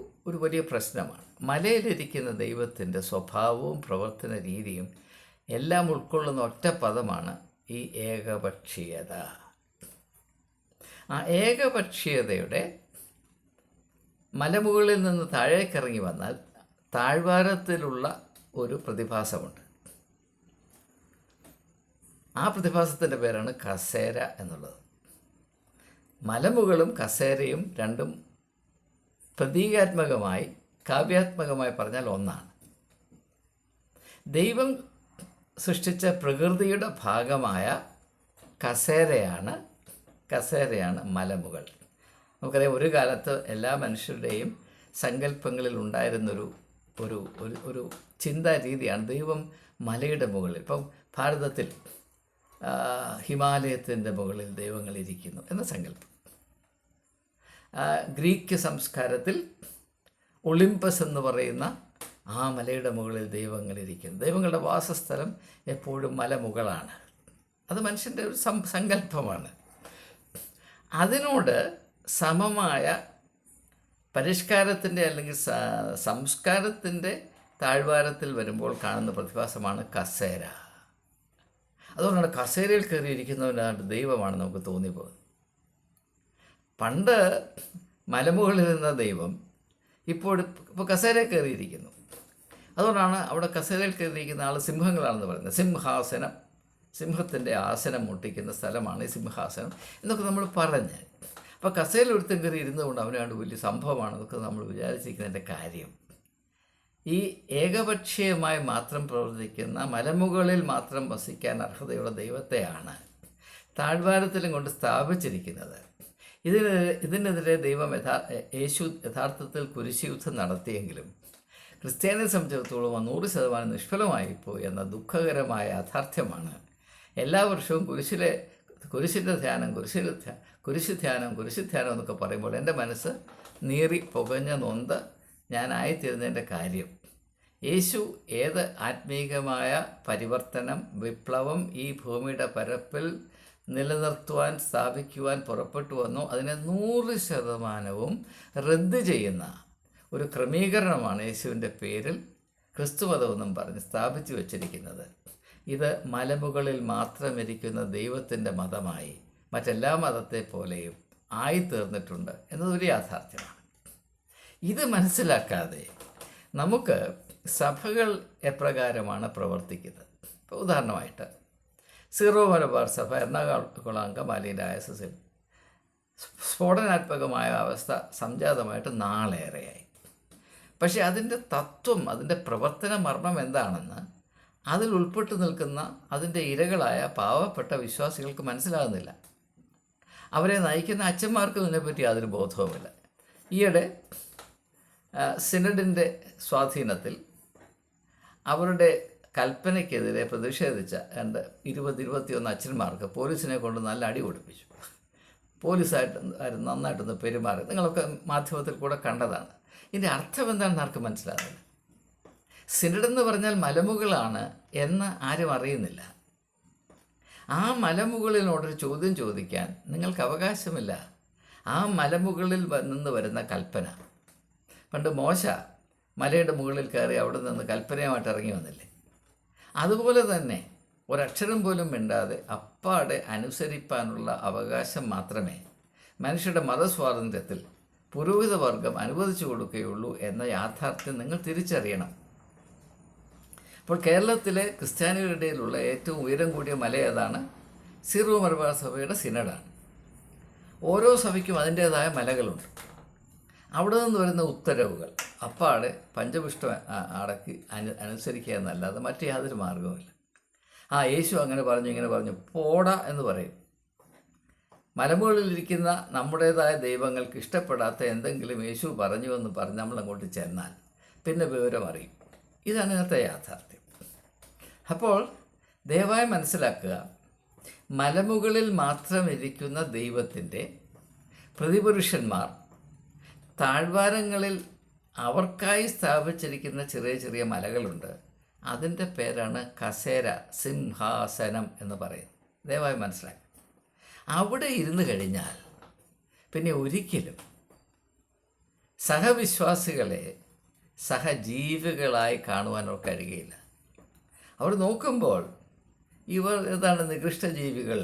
വലിയ പ്രശ്നമാണ്. മലയിലിരിക്കുന്ന ദൈവത്തിൻ്റെ സ്വഭാവവും പ്രവർത്തന രീതിയും എല്ലാം ഉൾക്കൊള്ളുന്ന ഒറ്റ പദമാണ് ഈ ഏകപക്ഷീയത. ആ ഏകപക്ഷീയതയുടെ മലമുകളിൽ നിന്ന് താഴേക്കിറങ്ങി വന്നാൽ താഴ്വാരത്തിലുള്ള ഒരു പ്രതിഭാസമുണ്ട്. ആ പ്രതിഭാസത്തിൻ്റെ പേരാണ് കസേര എന്നുള്ളത്. മലമുകളും കസേരയും രണ്ടും പ്രതീകാത്മകമായി, കാവ്യാത്മകമായി പറഞ്ഞാൽ ഒന്നാണ്. ദൈവം സൃഷ്ടിച്ച പ്രകൃതിയുടെ ഭാഗമായ കസേരയാണ് മലമുകൾ. നമുക്കറിയാം, ഒരു കാലത്ത് എല്ലാ മനുഷ്യരുടെയും സങ്കല്പങ്ങളിൽ ഉണ്ടായിരുന്നൊരു ഒരു ചിന്താ രീതിയാണ് ദൈവം മലയുടെ മുകളിൽ. ഇപ്പം ഭാരതത്തിൽ ഹിമാലയത്തിൻ്റെ മുകളിൽ ദൈവങ്ങളിരിക്കുന്നു എന്ന സങ്കല്പം. ഗ്രീക്ക് സംസ്കാരത്തിൽ ഒളിമ്പസ് എന്ന് പറയുന്ന ആ മലയുടെ മുകളിൽ ദൈവങ്ങളിരിക്കുന്നു. ദൈവങ്ങളുടെ വാസസ്ഥലം എപ്പോഴും മലമുകളാണ്. അത് മനുഷ്യൻ്റെ ഒരു സങ്കല്പമാണ്. അതിനോട് സമമായ പരിഷ്കാരത്തിൻ്റെ അല്ലെങ്കിൽ സംസ്കാരത്തിൻ്റെ താഴ്വാരത്തിൽ വരുമ്പോൾ കാണുന്ന പ്രതിഭാസമാണ് കസേര. അതുകൊണ്ടാണ് കസേരയിൽ കയറിയിരിക്കുന്നവനാണ് ദൈവമാണ് നമുക്ക് തോന്നിപ്പോകുന്നത്. പണ്ട് മലമുകളിൽ നിന്ന ദൈവം ഇപ്പോൾ കസേരയിൽ കയറിയിരിക്കുന്നു. അതുകൊണ്ടാണ് അവിടെ കസേരയിൽ കയറിയിരിക്കുന്ന ആൾ സിംഹങ്ങളാണെന്ന് പറയുന്നത്. സിംഹാസനം, സിംഹത്തിൻ്റെ ആസനം മുട്ടിക്കുന്ന സ്ഥലമാണ് ഈ സിംഹാസനം എന്നൊക്കെ നമ്മൾ പറഞ്ഞ്. അപ്പോൾ കസേരയിൽ ഒരുത്തം കയറി ഇരുന്നുകൊണ്ട് അവനാണ്ട് വലിയ സംഭവമാണ് എന്നൊക്കെ നമ്മൾ വിചാരിച്ചിരിക്കുന്നതിൻ്റെ കാര്യം, ഈ ഏകപക്ഷീയമായി മാത്രം പ്രവർത്തിക്കുന്ന മലമുകളിൽ മാത്രം വസിക്കാൻ അർഹതയുള്ള ദൈവത്തെയാണ് താഴ്വാരത്തിലും കൊണ്ട് സ്ഥാപിച്ചിരിക്കുന്നത്. ഇതിനെതിരെ ദൈവം യേശു യഥാർത്ഥത്തിൽ കുരിശുയുദ്ധം നടത്തിയെങ്കിലും ക്രിസ്ത്യാനിയെ സംബന്ധിച്ചിടത്തോളം 100% നിഷ്ഫലമായിപ്പോയി എന്ന ദുഃഖകരമായ യാഥാർത്ഥ്യമാണ്. എല്ലാ വർഷവും കുരിശിൻ്റെ ധ്യാനം, കുരിശ് ധ്യാനം എന്നൊക്കെ പറയുമ്പോൾ എൻ്റെ മനസ്സ് നീറി പുകഞ്ഞ നൊന്ത് ഞാനായിത്തീരുന്നതിൻ്റെ കാര്യം, യേശു ഏത് ആത്മീകമായ പരിവർത്തനം, വിപ്ലവം ഈ ഭൂമിയുടെ പരപ്പിൽ നിലനിർത്തുവാൻ, സ്ഥാപിക്കുവാൻ പുറപ്പെട്ടു വന്നോ അതിനെ 100% റദ്ദ് ചെയ്യുന്ന ഒരു ക്രമീകരണമാണ് യേശുവിൻ്റെ പേരിൽ ക്രിസ്തുമതമെന്നും പറഞ്ഞ് സ്ഥാപിച്ചു വച്ചിരിക്കുന്നത്. ഇത് മലമുകളിൽ മാത്രം ഇരിക്കുന്ന ദൈവത്തിൻ്റെ മതമായി മറ്റെല്ലാ മതത്തെ പോലെയും ആയിത്തീർന്നിട്ടുണ്ട് എന്നതൊരു യാഥാർത്ഥ്യമാണ്. ഇത് മനസ്സിലാക്കാതെ നമുക്ക് സഭകൾ എപ്രകാരമാണ് പ്രവർത്തിക്കുന്നത്? ഇപ്പോൾ ഉദാഹരണമായിട്ട് സീറോ മലബാർ സഭ എറണാകുളം അങ്കമാലി ഡയസസിൽ സ്ഫോടനാത്മകമായ അവസ്ഥ സംജാതമായിട്ട് നാളേറെയായി. പക്ഷേ അതിൻ്റെ തത്വം, അതിൻ്റെ പ്രവർത്തന മർമ്മം എന്താണെന്ന് അതിൽ ഉൾപ്പെട്ടു നിൽക്കുന്ന അതിൻ്റെ ഇരകളായ പാവപ്പെട്ട വിശ്വാസികൾക്ക് മനസ്സിലാകുന്നില്ല. അവരെ നയിക്കുന്ന അച്ഛന്മാർക്കും ഇതിനെപ്പറ്റി യാതൊരു ബോധവുമില്ല. ഈയിടെ സിനഡിൻ്റെ സ്വാധീനത്തിൽ അവരുടെ കൽപ്പനയ്ക്കെതിരെ പ്രതിഷേധിച്ച 21 അച്ഛന്മാർക്ക് പോലീസിനെ കൊണ്ട് നല്ല അടി കൊടുപ്പിച്ചു. പോലീസായിട്ട് നന്നായിട്ടൊന്ന് പെരുമാറി. നിങ്ങളൊക്കെ മാധ്യമത്തിൽ കൂടെ കണ്ടതാണ്. ഇതിൻ്റെ അർത്ഥം എന്താണെന്ന് ആർക്കും മനസ്സിലാകുന്നില്ല. സിനഡെന്ന് പറഞ്ഞാൽ മലമുകളാണ് എന്ന് ആരും അറിയുന്നില്ല. ആ മലമുകളിനോടൊരു ചോദ്യം ചോദിക്കാൻ നിങ്ങൾക്ക് അവകാശമില്ല. ആ മലമുകളിൽ നിന്ന് വരുന്ന കൽപ്പന, പണ്ട് മോശ മലയുടെ മുകളിൽ കയറി അവിടെ നിന്ന് കൽപ്പനയുമായിട്ട് ഇറങ്ങി വന്നില്ലേ, അതുപോലെ തന്നെ ഒരക്ഷരം പോലും മിണ്ടാതെ അപ്പാടെ അനുസരിപ്പാനുള്ള അവകാശം മാത്രമേ മനുഷ്യരുടെ മതസ്വാതന്ത്ര്യത്തിൽ പുരോഹിത വർഗം അനുവദിച്ചു കൊടുക്കുകയുള്ളൂ എന്ന യാഥാർത്ഥ്യം നിങ്ങൾ തിരിച്ചറിയണം. അപ്പോൾ കേരളത്തിലെ ക്രിസ്ത്യാനികളുടെ ഇടയിലുള്ള ഏറ്റവും ഉയരം കൂടിയ മല ഏതാണ്? സീറോ മലബാർ സഭയുടെ സിനഡാണ്. ഓരോ സഭയ്ക്കും അതിൻ്റേതായ മലകളുണ്ട്. അവിടെ നിന്ന് വരുന്ന ഉത്തരവുകൾ അപ്പാടെ പഞ്ചപുഷ്ടം അടക്കി അനുസരിക്കുക എന്നല്ലാതെ മറ്റു യാതൊരു മാർഗവുമില്ല. യേശു അങ്ങനെ പറഞ്ഞു, ഇങ്ങനെ പറഞ്ഞു, പോടാ എന്ന് പറയും. മലമുകളിലിരിക്കുന്ന നമ്മുടേതായ ദൈവങ്ങൾക്ക് ഇഷ്ടപ്പെടാത്ത എന്തെങ്കിലും യേശു പറഞ്ഞു എന്ന് പറഞ്ഞ് നമ്മളങ്ങോട്ട് ചെന്നാൽ പിന്നെ വിവരം അറിയും. ഇതാണ് ഇന്നത്തെ യാഥാർത്ഥ്യം. അപ്പോൾ ദയവായി മനസ്സിലാക്കുക, മലമുകളിൽ മാത്രം ഇരിക്കുന്ന ദൈവത്തിൻ്റെ പ്രതിപുരുഷന്മാർ താഴ്വാരങ്ങളിൽ അവർക്കായി സ്ഥാപിച്ചിരിക്കുന്ന ചെറിയ ചെറിയ മലകളുണ്ട്. അതിൻ്റെ പേരാണ് കസേര, സിംഹാസനം എന്ന് പറയുന്നത്. ദയവായി മനസ്സിലാക്കുക. അവിടെ ഇരുന്ന് കഴിഞ്ഞാൽ പിന്നെ ഒരിക്കലും സഹവിശ്വാസികളെ സഹജീവികളായി കാണുവാൻ അവർക്ക് കഴിയുകയില്ല. അവർ നോക്കുമ്പോൾ ഇവർ ഏതാണ് നികൃഷ്ടജീവികൾ,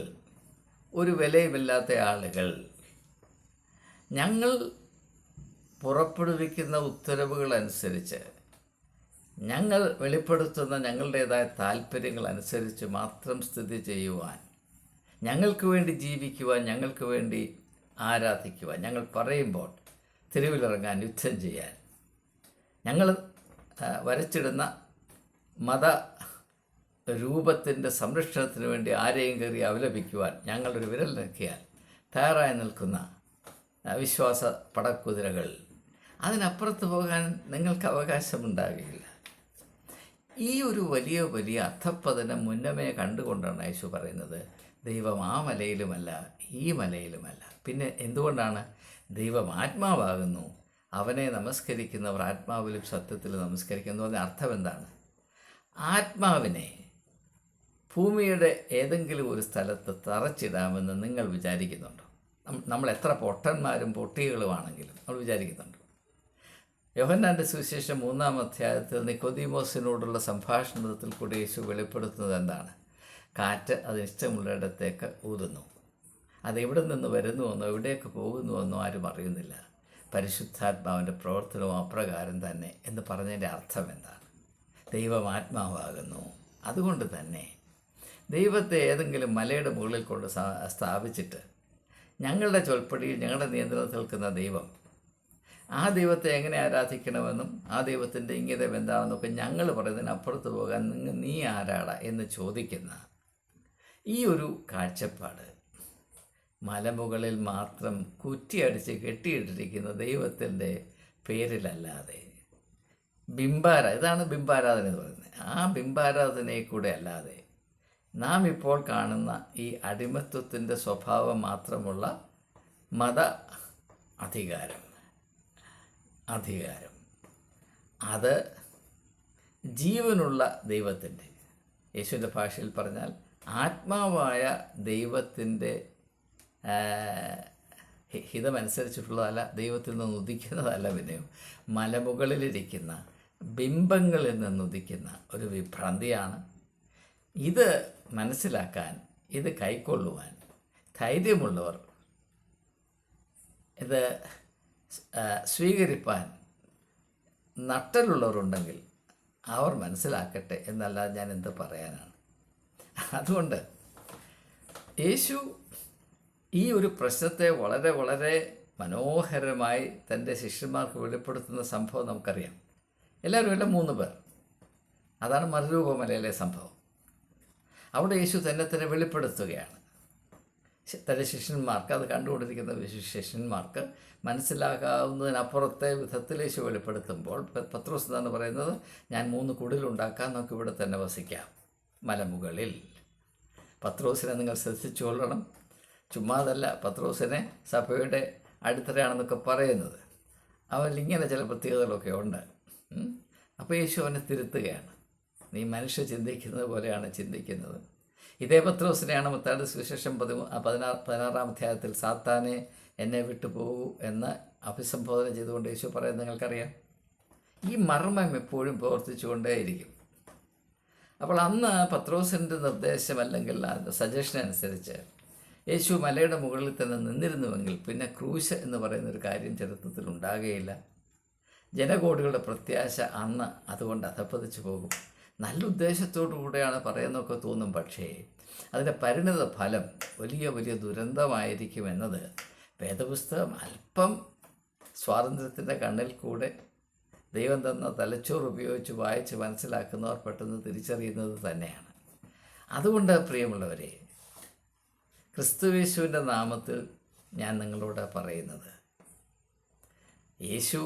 ഒരു വിലയുമില്ലാത്ത ആളുകൾ. ഞങ്ങൾ പുറപ്പെടുവിക്കുന്ന ഉത്തരവുകൾ അനുസരിച്ച്, ഞങ്ങൾ വെളിപ്പെടുത്തുന്ന ഞങ്ങളുടേതായ താല്പര്യങ്ങൾ അനുസരിച്ച് മാത്രം സ്ഥിതി ചെയ്യുവാൻ, ഞങ്ങൾക്ക് വേണ്ടി ജീവിക്കുവാൻ, ഞങ്ങൾക്ക് വേണ്ടി ആരാധിക്കുവാൻ, ഞങ്ങൾ പറയുമ്പോൾ തെരുവിലിറങ്ങാൻ, യുദ്ധം ചെയ്യാൻ, ഞങ്ങൾ വരച്ചിടുന്ന മത രൂപത്തിൻ്റെ സംരക്ഷണത്തിന് വേണ്ടി ആരെയും കയറി അവലപിക്കുവാൻ ഞങ്ങളൊരു വിരൽ നോക്കിയാൽ തയ്യാറായി നിൽക്കുന്ന വിശ്വാസ പടക്കുതിരകൾ, അതിനപ്പുറത്ത് പോകാൻ നിങ്ങൾക്ക് അവകാശമുണ്ടാകുകയില്ല. ഈ ഒരു വലിയ വലിയ അധപ്പതനം മുന്നമേ കണ്ടുകൊണ്ടാണ് യേശു പറയുന്നത്, ദൈവം ആ മലയിലുമല്ല ഈ മലയിലുമല്ല. പിന്നെ എന്തുകൊണ്ടാണ്? ദൈവം ആത്മാവാകുന്നു, അവനെ നമസ്കരിക്കുന്നവർ ആത്മാവിലും സത്യത്തിലും നമസ്കരിക്കുന്നു പറഞ്ഞ അർത്ഥം എന്താണ്? ആത്മാവിനെ ഭൂമിയുടെ ഏതെങ്കിലും ഒരു സ്ഥലത്ത് തറച്ചിടാമെന്ന് നിങ്ങൾ വിചാരിക്കുന്നുണ്ടോ? നമ്മൾ എത്ര പൊട്ടന്മാരും പൊട്ടികളുമാണെങ്കിലും നമ്മൾ വിചാരിക്കുന്നുണ്ടോ? യോഹന്നാൻ്റെ സുവിശേഷം 3-ാം അധ്യായത്തിൽ നിക്കോദീമോസിനോടുള്ള സംഭാഷണത്തിൽ കൂടി യേശു വെളിപ്പെടുത്തുന്നത് എന്താണ്? കാറ്റ് അതിനിഷ്ടമുള്ളിടത്തേക്ക് ഊതുന്നു. അതെവിടെ നിന്ന് വരുന്നുവെന്നോ എവിടേക്ക് പോകുന്നുവെന്നോ ആരും അറിയുന്നില്ല. പരിശുദ്ധാത്മാവിൻ്റെ പ്രവർത്തനവും അപ്രകാരം തന്നെ എന്ന് പറഞ്ഞതിൻ്റെ അർത്ഥം എന്താണ്? ദൈവം ആത്മാവാകുന്നു. അതുകൊണ്ട് തന്നെ ദൈവത്തെ ഏതെങ്കിലും മലയുടെ മുകളിൽ കൊണ്ട് സ്ഥാപിച്ചിട്ട് ഞങ്ങളുടെ ചൊൽപ്പടിയിൽ ഞങ്ങളുടെ നിയന്ത്രണത്തിൽ നിൽക്കുന്ന ദൈവം, ആ ദൈവത്തെ എങ്ങനെ ആരാധിക്കണമെന്നും ആ ദൈവത്തിൻ്റെ ഇംഗിതം എന്താണെന്നൊക്കെ ഞങ്ങൾ പറയുന്നതിന് അപ്പുറത്ത് പോകാൻ നീ ആരാടാ എന്ന് ചോദിക്കുന്ന ഈ ഒരു കാഴ്ചപ്പാട് മലമുകളിൽ മാത്രം കുറ്റിയടിച്ച് കെട്ടിയിട്ടിരിക്കുന്ന ദൈവത്തിൻ്റെ പേരിലല്ലാതെ ഇതാണ് ബിംബാരാധന എന്ന് പറയുന്നത്. ആ ബിംബാരാധനയെ കൂടെ അല്ലാതെ നാം ഇപ്പോൾ കാണുന്ന ഈ അടിമത്വത്തിൻ്റെ സ്വഭാവം മാത്രമുള്ള മത അധികാരം അത് ജീവനുള്ള ദൈവത്തിൻ്റെ, യേശുവിൻ്റെ ഭാഷയിൽ പറഞ്ഞാൽ ആത്മാവായ ദൈവത്തിൻ്റെ ഹിതമനുസരിച്ചിട്ടുള്ളതല്ല, ദൈവത്തിൽ നിന്ന് ഉദിക്കുന്നതല്ല. പിന്നെയും മലമുകളിലിരിക്കുന്ന ബിംബങ്ങളിൽ നിന്നുദിക്കുന്ന ഒരു വിഭ്രാന്തിയാണ്. ഇത് മനസ്സിലാക്കാൻ, ഇത് കൈക്കൊള്ളുവാൻ ധൈര്യമുള്ളവർ, ഇത് സ്വീകരിപ്പാൻ നട്ടലുള്ളവരുണ്ടെങ്കിൽ അവർ മനസ്സിലാക്കട്ടെ എന്നല്ലാതെ ഞാൻ എന്ത് പറയാനാണ്. അതുകൊണ്ട് യേശു ഈ ഒരു പ്രശ്നത്തെ വളരെ വളരെ മനോഹരമായി തൻ്റെ ശിഷ്യന്മാർക്ക് വെളിപ്പെടുത്തുന്ന സംഭവം നമുക്കറിയാം. എല്ലാവരും 3 പേർ. അതാണ് മറുരൂപമലയിലെ സംഭവം. അവിടെ യേശു തന്നെ വെളിപ്പെടുത്തുകയാണ്. തൻ്റെ ശിഷ്യന്മാർക്ക്, അത് കണ്ടുകൊണ്ടിരിക്കുന്ന ശിഷ്യന്മാർക്ക് മനസ്സിലാക്കാവുന്നതിനപ്പുറത്തെ വിധത്തിൽ യേശു വെളിപ്പെടുത്തുമ്പോൾ പത്രോസ് എന്നാണ് പറയുന്നത്, ഞാൻ 3 കുടിലുണ്ടാക്കാം, നമുക്ക് ഇവിടെ തന്നെ വസിക്കാം മലമുകളിൽ. പത്രോസിനെ നിങ്ങൾ ശ്രദ്ധിച്ചുകൊള്ളണം. ചുമ്മാതല്ല പത്രോസിനെ സഭയുടെ അടിത്തറയാണെന്നൊക്കെ പറയുന്നത്. അവനിൽ ഇങ്ങനെ ചില പ്രത്യേകതകളൊക്കെ ഉണ്ട്. അപ്പോൾ യേശു അവനെ തിരുത്തുകയാണ്. നീ മനുഷ്യ ചിന്തിക്കുന്നത് പോലെയാണ് ചിന്തിക്കുന്നത്. ഇതേ പത്രോസിനെയാണ് മത്തായിയുടെ സുവിശേഷം 16-ാം അധ്യായത്തിൽ സാത്താനെ എന്നെ വിട്ടു പോകൂ എന്ന് അഭിസംബോധന ചെയ്തുകൊണ്ട് യേശു പറയുന്നത് നിങ്ങൾക്കറിയാം. ഈ മർമ്മം എപ്പോഴും പ്രവർത്തിച്ചുകൊണ്ടേയിരിക്കും. അപ്പോൾ അന്ന് പത്രോസിൻ്റെ നിർദ്ദേശം അല്ലെങ്കിൽ സജഷൻ അനുസരിച്ച് യേശു മലയുടെ മുകളിൽ തന്നെ നിന്നിരുന്നുവെങ്കിൽ പിന്നെ ക്രൂശ് എന്ന് പറയുന്നൊരു കാര്യം ചരിത്രത്തിൽ ഉണ്ടാകുകയില്ല. ജനകോടികളുടെ പ്രത്യാശ അന്ന് അതുകൊണ്ട് അധപ്പതിച്ചു പോകും. നല്ല ഉദ്ദേശത്തോടു കൂടെയാണ് പറയുന്നതൊക്കെ തോന്നും, പക്ഷേ അതിൻ്റെ പരിണിത ഫലം വലിയ വലിയ ദുരന്തമായിരിക്കുമെന്നത് വേദപുസ്തകം അല്പം സ്വാതന്ത്ര്യത്തിൻ്റെ കണ്ണിൽ കൂടെ ദൈവം തന്ന തലച്ചോറ് ഉപയോഗിച്ച് വായിച്ച് മനസ്സിലാക്കുന്നവർ പെട്ടെന്ന് തിരിച്ചറിയുന്നത് തന്നെയാണ്. അതുകൊണ്ട് പ്രിയമുള്ളവരെ, ക്രിസ്തുയേശുവിൻ്റെ നാമത്തിൽ ഞാൻ നിങ്ങളോട് പറയുന്നത്, യേശു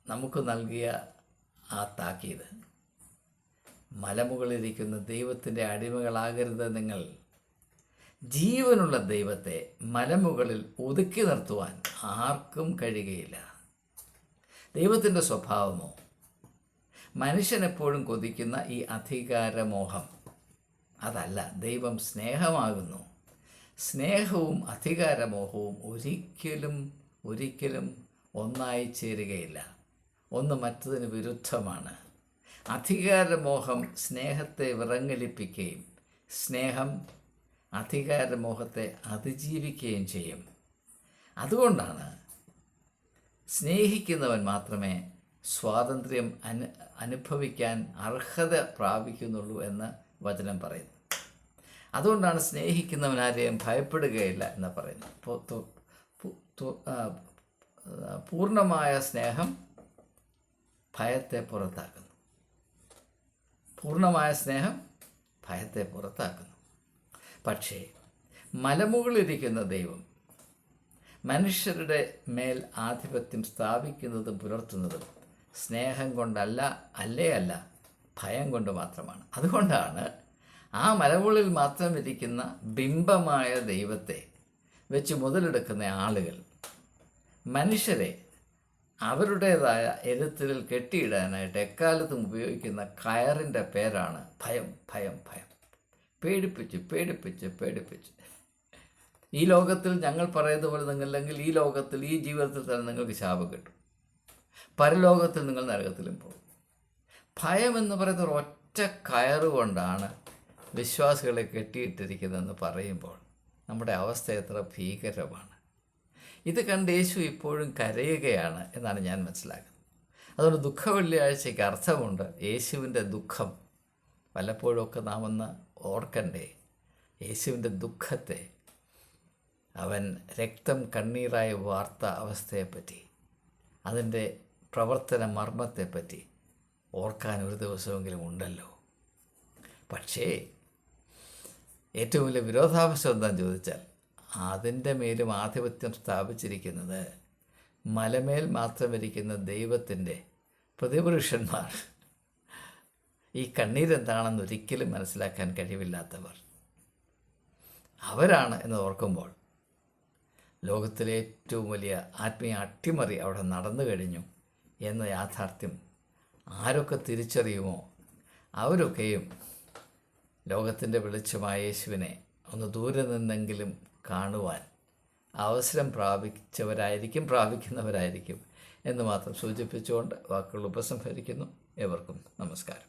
നമുക്ക് നൽകിയ ആ താക്കീത്, മലമുകളിലിരിക്കുന്ന ദൈവത്തിൻ്റെ അടിമകളാകരുത് നിങ്ങൾ. ജീവനുള്ള ദൈവത്തെ മലമുകളിൽ ഒതുക്കി നിർത്തുവാൻ ആർക്കും കഴിയുകയില്ല. ദൈവത്തിൻ്റെ സ്വഭാവമോ മനുഷ്യനെപ്പോഴും കൊതിക്കുന്ന ഈ അധികാരമോഹം അതല്ല. ദൈവം സ്നേഹമാകുന്നു. സ്നേഹവും അധികാരമോഹവും ഒരിക്കലും ഒന്നായി ചേരുകയില്ല. ഒന്ന് മറ്റതിന് വിരുദ്ധമാണ്. അധികാരമോഹം സ്നേഹത്തെ വിറങ്ങലിപ്പിക്കുകയും സ്നേഹം അധികാരമോഹത്തെ അതിജീവിക്കുകയും ചെയ്യും. അതുകൊണ്ടാണ് സ്നേഹിക്കുന്നവൻ മാത്രമേ സ്വാതന്ത്ര്യം അനുഭവിക്കാൻ അർഹത പ്രാപിക്കുന്നുള്ളൂ എന്ന് വചനം പറയുന്നു. അതുകൊണ്ടാണ് സ്നേഹിക്കുന്നവൻ ആരെയും ഭയപ്പെടുകയില്ല എന്ന് പറയുന്നത്. പൂർണ്ണമായ സ്നേഹം ഭയത്തെ പുറത്താക്കുന്നു. പൂർണ്ണമായ സ്നേഹം ഭയത്തെ പുറത്താക്കുന്നു. പക്ഷേ മലമുകളിലിരിക്കുന്ന ദൈവം മനുഷ്യരുടെ മേൽ ആധിപത്യം സ്ഥാപിക്കുന്നതും പുലർത്തുന്നതും സ്നേഹം കൊണ്ടല്ല, ഭയം കൊണ്ട് മാത്രമാണ്. അതുകൊണ്ടാണ് ആ മലമുകളിൽ മാത്രം ഇരിക്കുന്ന ബിംബമായ ദൈവത്തെ വെച്ച് മുതലെടുക്കുന്ന ആളുകൾ മനുഷ്യരെ അവരുടേതായ എഴുത്തിൽ കെട്ടിയിടാനായിട്ട് എക്കാലത്തും ഉപയോഗിക്കുന്ന കയറിൻ്റെ പേരാണ് ഭയം. ഭയം ഭയം പേടിപ്പിച്ച് പേടിപ്പിച്ച് പേടിപ്പിച്ച് ഈ ലോകത്തിൽ ഞങ്ങൾ പറയുന്നത് പോലെ നിങ്ങളില്ലെങ്കിൽ ഈ ലോകത്തിൽ ഈ ജീവിതത്തിൽ തന്നെ നിങ്ങൾക്ക് ശാപം കിട്ടും, പരലോകത്തിൽ നിങ്ങൾ നരകത്തിലും പോകും. ഭയം എന്ന് പറയുന്ന ഒരു ഒറ്റ കയറുകൊണ്ടാണ് വിശ്വാസികളെ കെട്ടിയിട്ടിരിക്കുന്നതെന്ന് പറയുമ്പോൾ നമ്മുടെ അവസ്ഥ എത്ര ഭീകരമാണ്. ഇത് കണ്ട് യേശു ഇപ്പോഴും കരയുകയാണ് എന്നാണ് ഞാൻ മനസ്സിലാക്കുന്നത്. അതുകൊണ്ട് ദുഃഖ വെള്ളിയാഴ്ചയ്ക്ക് അർത്ഥമുണ്ട്. യേശുവിൻ്റെ ദുഃഖം പലപ്പോഴുമൊക്കെ നാം ഒന്ന് ഓർക്കണ്ടേ. യേശുവിൻ്റെ ദുഃഖത്തെ, അവൻ രക്തം കണ്ണീരായി വാർത്ത അവസ്ഥയെപ്പറ്റി, അതിൻ്റെ പ്രവർത്തന മർമ്മത്തെപ്പറ്റി ഓർക്കാൻ ഒരു ദിവസമെങ്കിലും ഉണ്ടല്ലോ. പക്ഷേ ഏറ്റവും വലിയ വിരോധാഭാസം എന്താണെന്ന് ചോദിച്ചാൽ, അതിൻ്റെ മേലും ആധിപത്യം സ്ഥാപിച്ചിരിക്കുന്നത് മലമേൽ മാത്രം ഇരിക്കുന്ന ദൈവത്തിൻ്റെ പ്രതിപുരുഷന്മാർ, ഈ കണ്ണീരെന്താണെന്ന് ഒരിക്കലും മനസ്സിലാക്കാൻ കഴിവില്ലാത്തവർ, അവരാണ് എന്ന് ഓർക്കുമ്പോൾ ലോകത്തിലെ ഏറ്റവും വലിയ ആത്മീയ അട്ടിമറി അവിടെ നടന്നു കഴിഞ്ഞു എന്ന യാഥാർത്ഥ്യം ആരൊക്കെ തിരിച്ചറിയുമോ അവരൊക്കെയും ലോകത്തിൻ്റെ വെളിച്ചമായ യേശുവിനെ ഒന്ന് ദൂരെ നിന്നെങ്കിലും കാണുവാൻ അവസരം പ്രാപിക്കുന്നവരായിരിക്കും എന്ന് മാത്രം സൂചിപ്പിച്ചുകൊണ്ട് വാക്കുകൾ ഉപസംഹരിക്കുന്നു. ഏവർക്കും നമസ്കാരം.